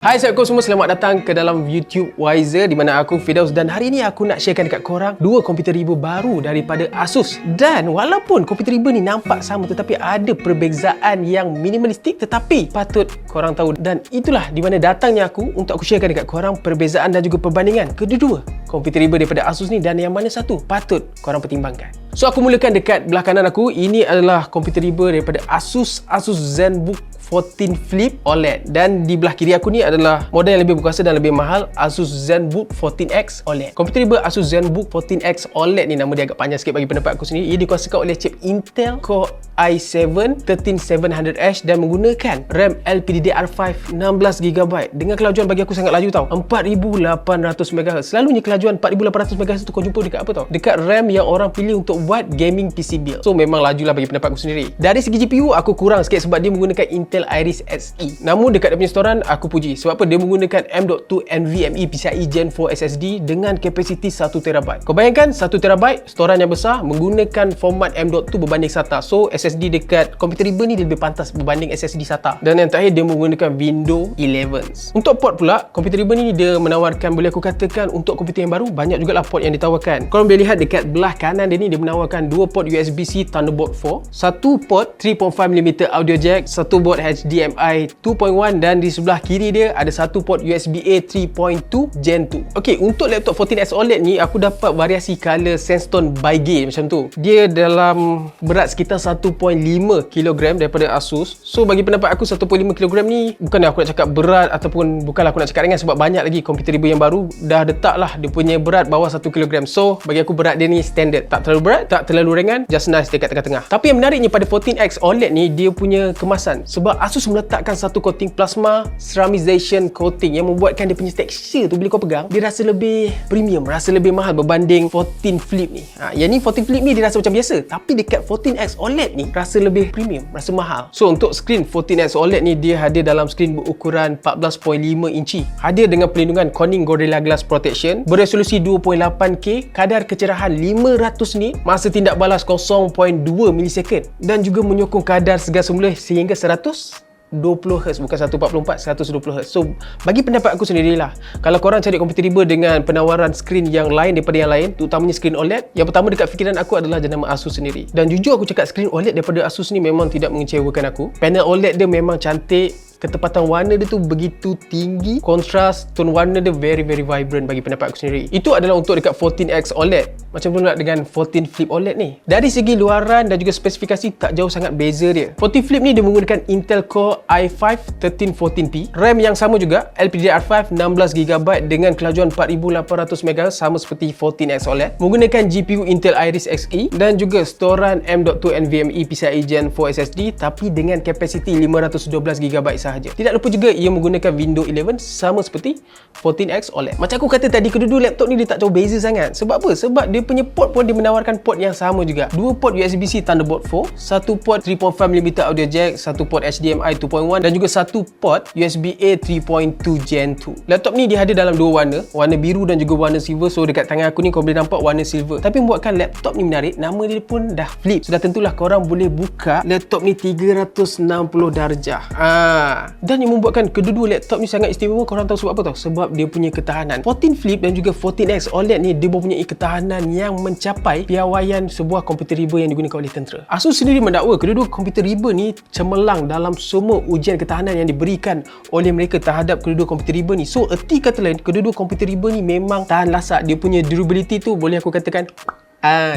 Hai, Assalamualaikum semua, selamat datang ke dalam YouTube Wiser di mana aku Firdaus, dan hari ni aku nak sharekan dekat korang dua komputer riba baru daripada Asus. Dan walaupun komputer riba ni nampak sama tetapi ada perbezaan yang minimalistik tetapi patut korang tahu, dan itulah di mana datangnya aku untuk aku sharekan dekat korang perbezaan dan juga perbandingan kedua-dua komputer riba daripada Asus ni dan yang mana satu patut korang pertimbangkan. So aku mulakan dekat belah kanan aku. Ini adalah komputer riba daripada Asus ZenBook 14 Flip OLED, dan di belah kiri aku ni adalah model yang lebih berkuasa dan lebih mahal, Asus ZenBook 14X OLED. Komputer riba Asus ZenBook 14X OLED ni, nama dia agak panjang sikit bagi pendapat aku sendiri. Ia dikuasakan oleh chip Intel Core i7 13700H dan menggunakan RAM LPDDR5 16GB dengan kelajuan bagi aku sangat laju tau, 4800 MHz. Selalunya kelajuan 4800 MHz tu kau jumpa dekat apa tau? Dekat RAM yang orang pilih untuk buat gaming PC build. So memang lajulah bagi pendapat aku sendiri. Dari segi GPU aku kurang sikit sebab dia menggunakan Intel Iris Xe. Namun dekat dia punya storan aku puji sebab apa? Dia menggunakan M.2 NVMe PCIe Gen 4 SSD dengan kapasiti 1TB. Kau bayangkan 1TB storan yang besar menggunakan format M.2 berbanding SATA. So SSD dekat komputer riba ni dia lebih pantas berbanding SSD SATA. Dan yang terakhir, dia menggunakan Windows 11. Untuk port pula, komputer riba ni dia menawarkan, boleh aku katakan untuk komputer yang baru, banyak jugalah port yang ditawarkan. Korang boleh lihat dekat belah kanan dia ni, dia menawarkan 2 port USB-C Thunderbolt 4, 1 port 3.5mm audio jack, 1 port HDMI 2.1, dan di sebelah kiri dia ada 1 port USB-A 3.2 Gen 2. Okey, untuk laptop 14X OLED ni aku dapat variasi color sandstone Baige macam tu. Dia dalam berat sekitar 1.5 kg daripada Asus. So bagi pendapat aku 1.5 kg ni bukanlah aku nak cakap berat, ataupun bukanlah aku nak cakap ringan, sebab banyak lagi komputer riba yang baru dah letak lah dia punya berat bawah 1 kg. So bagi aku berat dia ni standard, tak terlalu berat, tak terlalu ringan, just nice dekat tengah-tengah. Tapi yang menariknya pada 14X OLED ni, dia punya kemasan, sebab Asus meletakkan satu coating plasma ceramization coating yang membuatkan dia punya tekstur tu bila kau pegang dia rasa lebih premium, rasa lebih mahal berbanding 14 Flip ni. Yang ni 14 Flip ni dia rasa macam biasa, tapi dekat 14X OLED ni rasa lebih premium, rasa mahal. So untuk skrin 14X OLED ni, dia hadir dalam skrin berukuran 14.5 inci, hadir dengan pelindungan Corning Gorilla Glass Protection, beresolusi 2.8K, kadar kecerahan 500 nit, masa tindak balas 0.2 milisecond, dan juga menyokong kadar segar semula sehingga 120Hz, bukan 144, 120Hz. So bagi pendapat aku sendirilah, kalau korang cari komputer riba dengan penawaran skrin yang lain daripada yang lain, terutamanya skrin OLED, yang pertama dekat fikiran aku adalah jenama Asus sendiri. Dan jujur aku cakap, skrin OLED daripada Asus ni memang tidak mengecewakan aku. Panel OLED dia memang cantik, ketepatan warna dia tu begitu tinggi, kontras, tone warna dia very vibrant bagi pendapat aku sendiri. Itu adalah untuk dekat 14X OLED. Macam pula dengan 14 Flip OLED ni. Dari segi luaran dan juga spesifikasi tak jauh sangat beza dia. 14 Flip ni dia menggunakan Intel Core i5 1314P, RAM yang sama juga LPDDR5 16GB dengan kelajuan 4800 MHz sama seperti 14X OLED. Menggunakan GPU Intel Iris Xe dan juga storan M.2 NVMe PCIe Gen 4 SSD tapi dengan kapasiti 512GB sahaja. Tidak lupa juga ia menggunakan Windows 11 sama seperti 14X OLED. Macam aku kata tadi, kedua-dua laptop ni dia tak jauh beza sangat. Sebab apa? Sebab dia punya port pun dia menawarkan port yang sama juga. 2 port USB-C Thunderbolt 4, 1 port 3.5mm audio jack, 1 port HDMI 2.1, dan juga 1 port USB-A 3.2 Gen 2. Laptop ni dia hadir dalam dua warna, warna biru dan juga warna silver. So dekat tangan aku ni kau boleh nampak warna silver. Tapi membuatkan laptop ni menarik, nama dia pun dah flip. Sudah tentulah korang boleh buka laptop ni 360 darjah. Dan yang membuatkan kedua-dua laptop ni sangat istimewa, korang tahu sebab apa tau? Sebab dia punya ketahanan. 14 Flip dan juga 14X OLED ni dia mempunyai ketahanan yang mencapai piawaian sebuah komputer riba yang digunakan oleh tentera. Asus sendiri mendakwa kedua-dua komputer riba ni cemerlang dalam semua ujian ketahanan yang diberikan oleh mereka terhadap kedua-dua komputer riba ni. So erti kata lain, kedua-dua komputer riba ni memang tahan lasak. Dia punya durability tu boleh aku katakan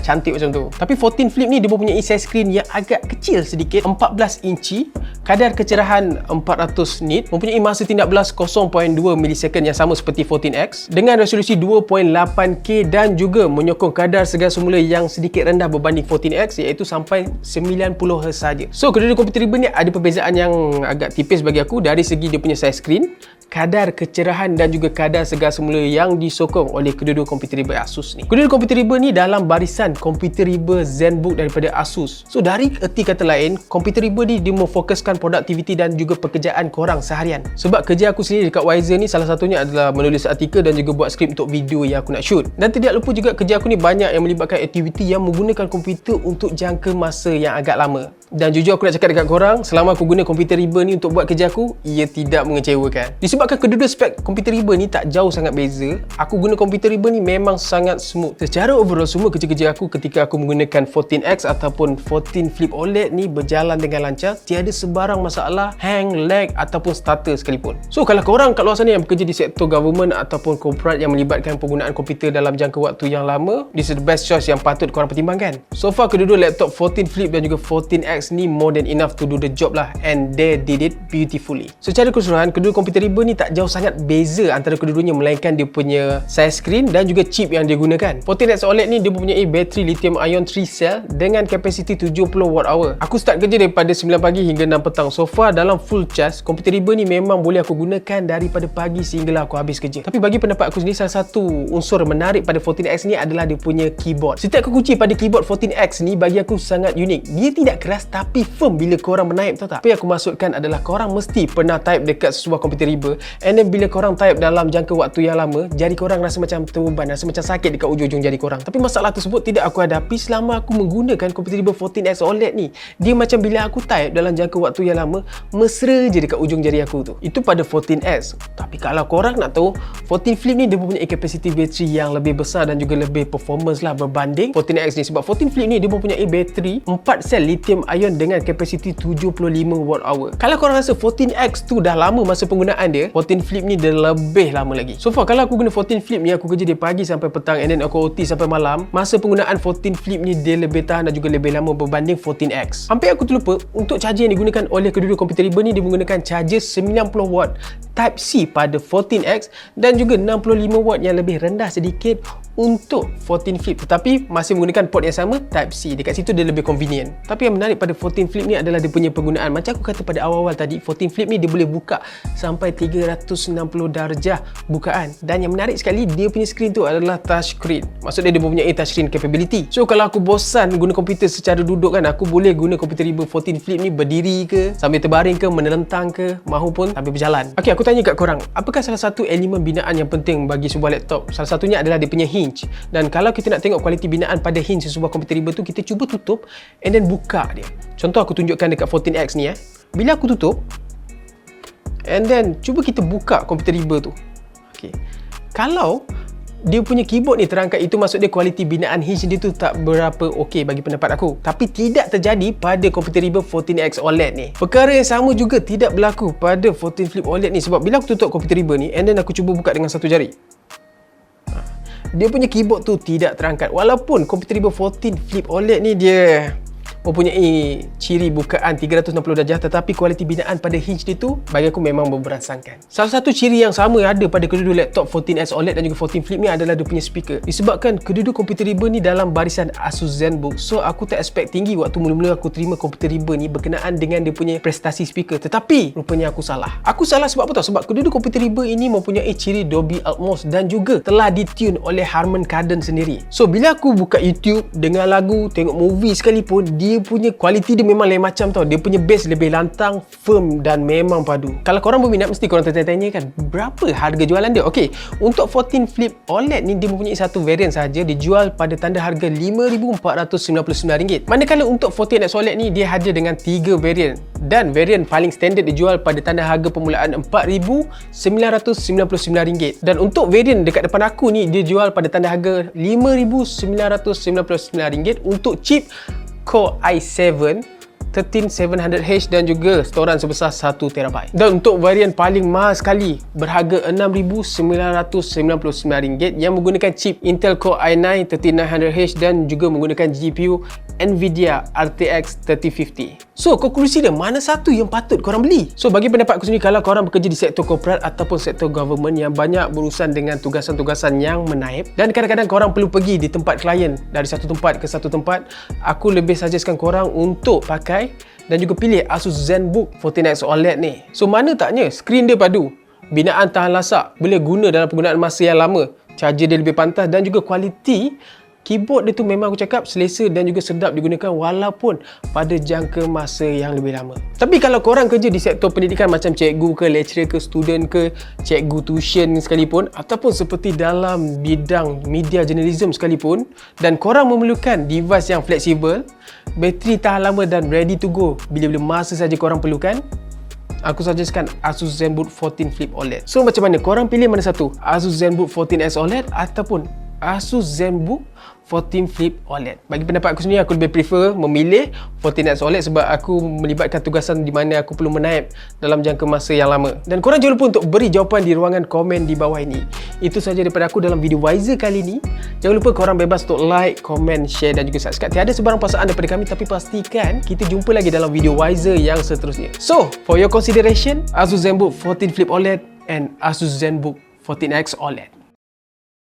cantik macam tu. Tapi 14 Flip ni dia mempunyai size screen yang agak kecil sedikit, 14 inci, kadar kecerahan 400 nit, mempunyai masa tindak balas 0.2 milisecond yang sama seperti 14X, dengan resolusi 2.8K dan juga menyokong kadar segar semula yang sedikit rendah berbanding 14X, iaitu sampai 90Hz saja. So kedua-dua komputer riba ni ada perbezaan yang agak tipis bagi aku dari segi dia punya size screen, kadar kecerahan dan juga kadar segar semula yang disokong oleh kedua-dua komputer riba Asus ni. Kedua-dua komputer riba ni dalam barisan komputer riba ZenBook daripada Asus. So dari erti kata lain, komputer riba ni dia memfokuskan produktiviti dan juga pekerjaan korang seharian. Sebab kerja aku sendiri dekat Wiser ni salah satunya adalah menulis artikel dan juga buat skrip untuk video yang aku nak shoot. Dan tidak lupa juga kerja aku ni banyak yang melibatkan aktiviti yang menggunakan komputer untuk jangka masa yang agak lama. Dan jujur aku nak cakap dekat korang, selama aku guna komputer riba ni untuk buat kerja aku, ia tidak mengecewakan. Disebabkan Disebabkan kedua-dua spek komputer riba ni tak jauh sangat beza, aku guna komputer riba ni memang sangat smooth. Secara overall, semua kerja-kerja aku ketika aku menggunakan 14X ataupun 14 Flip OLED ni berjalan dengan lancar, tiada sebarang masalah, hang, lag ataupun stutter sekalipun. So kalau korang kat luar sana yang bekerja di sektor government ataupun korporat yang melibatkan penggunaan komputer dalam jangka waktu yang lama, this is the best choice yang patut korang pertimbangkan. So far kedua-dua laptop 14 Flip dan juga 14X ni more than enough to do the job lah, and they did it beautifully. Secara keseluruhan, kedua komputer riba ni tak jauh sangat beza antara kedua-duanya, melainkan dia punya size screen dan juga chip yang dia gunakan. 14X OLED ni dia mempunyai bateri lithium ion 3 cell dengan kapasiti 70 Wh. Aku start kerja daripada 9 pagi hingga 6 petang. So far dalam full charge, komputer riba ni memang boleh aku gunakan daripada pagi sehinggalah aku habis kerja. Tapi bagi pendapat aku sendiri, salah satu unsur menarik pada 14X ni adalah dia punya keyboard. Setiap kekunci pada keyboard 14X ni bagi aku sangat unik. Dia tidak keras tapi firm bila korang menaip, tahu tak? Apa yang aku maksudkan adalah korang mesti pernah type dekat sebuah komputer riba, and then bila korang type dalam jangka waktu yang lama, jari korang rasa macam terbeban, rasa macam sakit dekat ujung-ujung jari korang. Tapi masalah tersebut tidak aku hadapi selama aku menggunakan komputer riba 14X OLED ni. Dia macam bila aku type dalam jangka waktu yang lama, mesra je dekat ujung jari aku tu. Itu pada 14X. Tapi kalau korang nak tahu, 14 Flip ni dia mempunyai kapasiti bateri yang lebih besar dan juga lebih performance lah berbanding 14X ni. Sebab 14 Flip ni dia mempunyai bateri 4 sel lithium ion dengan kapasiti 75 Wh. Kalau korang rasa 14X tu dah lama masa penggunaan dia, 14 Flip ni dia lebih lama lagi. So far kalau aku guna 14 Flip ni, aku kerja dari pagi sampai petang, and then aku OT sampai malam, masa penggunaan 14 Flip ni dia lebih tahan dan juga lebih lama berbanding 14X. Hampir aku terlupa, untuk charger yang digunakan oleh kedua-dua komputer riba ni, dia menggunakan charger 90W Type-C pada 14X dan juga 65W yang lebih rendah sedikit untuk 14 Flip, tetapi masih menggunakan port yang sama, Type-C. Dekat situ dia lebih convenient. Tapi yang menarik pada 14 Flip ni adalah dia punya penggunaan. Macam aku kata pada awal-awal tadi, 14 Flip ni dia boleh buka sampai 360 darjah bukaan. Dan yang menarik sekali, dia punya screen tu adalah touch screen. Maksudnya dia mempunyai touch screen capability. So kalau aku bosan guna komputer secara duduk kan, aku boleh guna komputer riba 14 Flip ni berdiri ke, sambil terbaring ke, menelentang ke, mahupun sambil berjalan. Okay, aku tanya kat korang, apakah salah satu elemen binaan yang penting bagi sebuah laptop? Salah satunya adalah dia punya hinge. Dan kalau kita nak tengok kualiti binaan pada hinge sebuah komputer riba tu, kita cuba tutup and then buka dia. Contoh aku tunjukkan dekat 14X ni. Bila aku tutup and then cuba kita buka komputer riba tu. Okay. Kalau dia punya keyboard ni terangkat, itu maksud dia kualiti binaan hinge dia tu tak berapa okey bagi pendapat aku. Tapi tidak terjadi pada komputer riba 14X OLED ni. Perkara yang sama juga tidak berlaku pada 14 Flip OLED ni. Sebab bila aku tutup komputer riba ni and then aku cuba buka dengan satu jari, dia punya keyboard tu tidak terangkat. Walaupun komputer riba 14 Flip OLED ni dia mempunyai ciri bukaan 360 darjah, tetapi kualiti binaan pada hinge dia tu bagi aku memang memberansangkan. Salah satu ciri yang sama ada pada kedua-dua laptop 14S OLED dan juga 14 Flip ni adalah dia punya speaker. Disebabkan kedua-dua komputer riba ni dalam barisan Asus ZenBook, so aku tak expect tinggi waktu mula-mula aku terima komputer riba ni berkenaan dengan dia punya prestasi speaker. Tetapi rupanya aku salah. Aku salah sebab apa tahu? Sebab kedua-dua komputer riba ini mempunyai ciri Dolby Atmos dan juga telah ditune oleh Harman Kardon sendiri. So bila aku buka YouTube, dengar lagu, tengok movie sekalipun, dia punya kualiti dia memang lain macam tau. Dia punya bass lebih lantang, firm dan memang padu. Kalau korang berminat, mesti korang tanya-tanya kan, berapa harga jualan dia? Okey, untuk 14 Flip OLED ni dia mempunyai satu varian sahaja, dijual pada tanda harga RM5,499. Manakala untuk 14X OLED ni dia hadir dengan 3 varian, dan varian paling standard dijual pada tanda harga permulaan RM4,999. Dan untuk varian dekat depan aku ni dia jual pada tanda harga RM5,999 untuk chip Core i7 13700H dan juga storan sebesar 1TB. Dan untuk varian paling mahal sekali berharga RM6,999 yang menggunakan chip Intel Core i9 13900H dan juga menggunakan GPU Nvidia RTX 3050. So konklusi dia, mana satu yang patut korang beli? So bagi pendapat aku sendiri, kalau korang bekerja di sektor korporat ataupun sektor government yang banyak berurusan dengan tugasan-tugasan yang menaip dan kadang-kadang korang perlu pergi di tempat klien dari satu tempat ke satu tempat, aku lebih suggestkan korang untuk pakai dan juga pilih Asus ZenBook 14X OLED ni. So mana taknya skrin dia padu, binaan tahan lasak, boleh guna dalam penggunaan masa yang lama, charger dia lebih pantas dan juga kualiti keyboard dia tu memang aku cakap selesa dan juga sedap digunakan walaupun pada jangka masa yang lebih lama. Tapi kalau korang kerja di sektor pendidikan macam cikgu ke, lecturer ke, student ke, cikgu tuition sekalipun, ataupun seperti dalam bidang media journalism sekalipun, dan korang memerlukan device yang fleksibel, bateri tahan lama dan ready to go bila-bila masa saja korang perlukan, aku suggestkan Asus ZenBook 14 Flip OLED. So macam mana? Korang pilih mana satu? Asus ZenBook 14X OLED ataupun Asus ZenBook 14 Flip OLED. Bagi pendapat aku sendiri, aku lebih prefer memilih 14X OLED sebab aku melibatkan tugasan di mana aku perlu menaip dalam jangka masa yang lama. Dan korang jangan lupa untuk beri jawapan di ruangan komen di bawah ini. Itu sahaja daripada aku dalam video Wiser kali ini. Jangan lupa korang bebas untuk like, komen, share dan juga subscribe. Tiada sebarang pasangan daripada kami, tapi pastikan kita jumpa lagi dalam video Wiser yang seterusnya. So, for your consideration, Asus ZenBook 14 Flip OLED and Asus ZenBook 14X OLED.